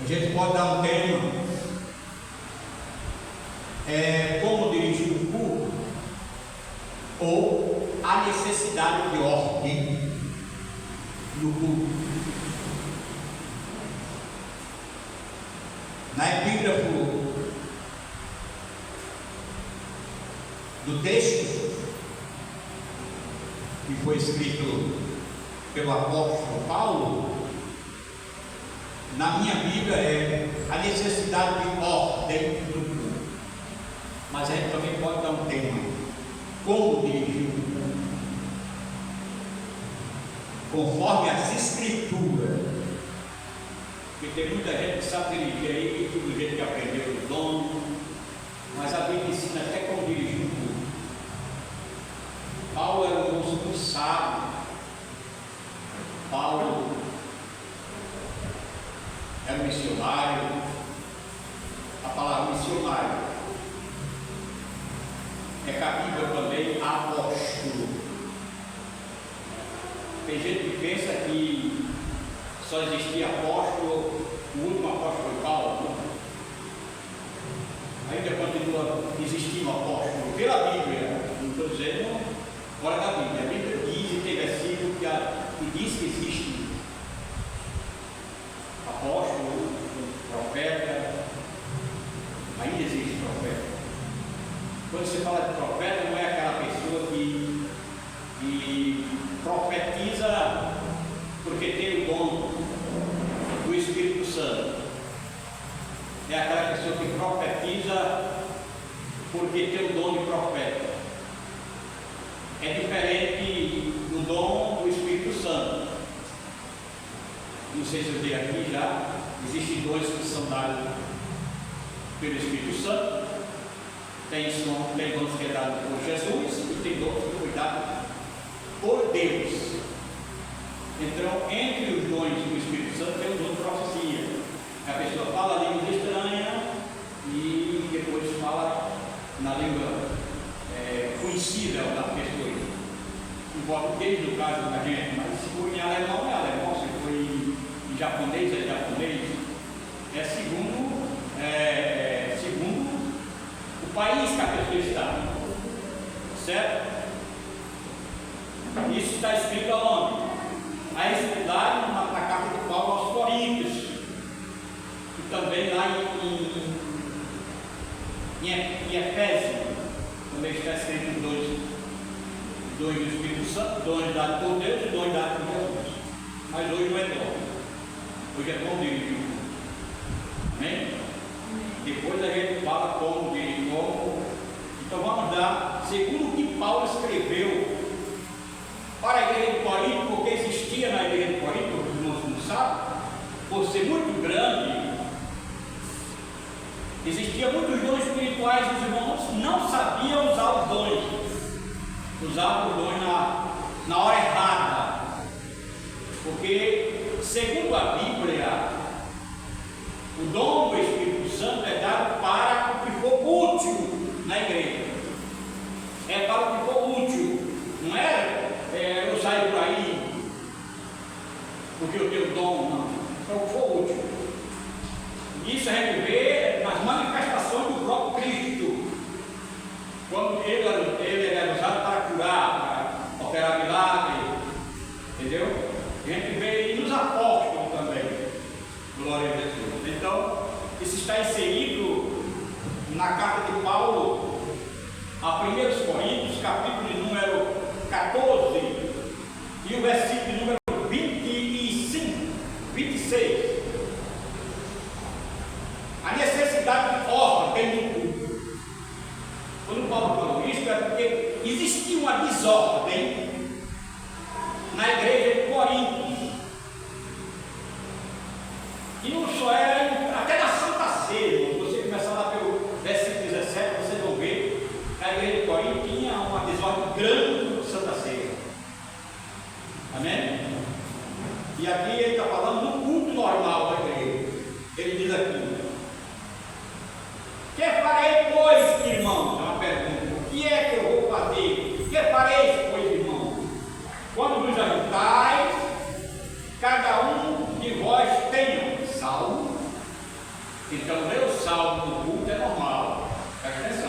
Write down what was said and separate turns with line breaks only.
A gente pode dar um tema, como dirigir o culto, ou a necessidade de ordem do culto. Na epígrafe do texto que foi escrito pelo apóstolo Paulo, na minha Bíblia é a necessidade de ordem do culto. Mas a gente também pode dar um tema: como dirigir o culto, conforme as Escrituras. Porque tem muita gente que sabe dirigir aí, do jeito que aprendeu o dom, mas a Bíblia ensina até como dirigir o culto. Paulo era um moço muito sábio. Paulo era um missionário. A palavra missionário é cabível também apóstolo. Tem gente que pensa que só existia apóstolo, o último apóstolo foi Paulo. Ainda continua existindo apóstolo pela Bíblia. Não estou dizendo fora da Bíblia. A Bíblia diz, e tem versículo que diz que existe apóstolo, profeta. Ainda existe profeta. Quando se fala de profeta, não é aquela pessoa que profetiza porque tem o dom do Espírito Santo. É aquela pessoa que profetiza porque tem o dom de profeta. É diferente do dom do Espírito Santo. Não sei se eu dei aqui já. Existem dois que são dados pelo Espírito Santo. Tem dons que é dado por Jesus e tem dons que foi dado por Deus. Então, entre os dons do Espírito Santo tem o dom de profecia. A pessoa fala a língua estranha e depois fala na língua conhecida da pessoa. Em português, no caso da gente, mas se for em alemão é alemão, se for em japonês é japonês. É segundo o país que a pessoa está. Certo? Isso está escrito aonde? A escriturar na carta de Paulo aos Coríntios, e também lá em Efésios, também está escrito dois do Espírito Santo, dois dados por Deus e dois dados por Jesus. Mas hoje não é dom, hoje é como dirigir. Amém? Depois a gente fala como dirigir, como. Então vamos dar, segundo o que Paulo escreveu para a igreja de Corinto, porque existia na igreja de Corinto, os irmãos não sabem, por ser muito grande, existia muitos dons espirituais, os irmãos não sabiam usar os dons, usavam os dons na hora errada, porque, segundo a Bíblia, o dom do Espírito Santo é dado para o que for útil na igreja, é para o que for útil, não é? Eu saio por aí porque eu tenho dom, não. Então for útil. Isso a gente vê nas manifestações do próprio Cristo, quando ele era usado para curar, para operar milagre, entendeu? A gente vê e nos apóstolos também. Glória a Jesus. Então, isso está inserido na carta de Paulo a 1 Coríntios, capítulo de número 14 e o versículo de número 26. A necessidade de ordem no culto. Quando Paulo falou isso, é porque existia uma desordem na igreja de Corinto. E não só era, até na Santa Ceia. Se você começar lá pelo versículo 17, vocês vão ver que a igreja de Corinto tinha uma desordem grande de Santa Ceia. Amém? E aqui ele está falando do culto normal da igreja. Ele diz aqui: que farei, pois, irmão? É uma pergunta. O que é que eu vou fazer? Que farei, pois, irmão? Quando nos ajuntais, cada um de vós tenha salmo, Então, ler o salmo no culto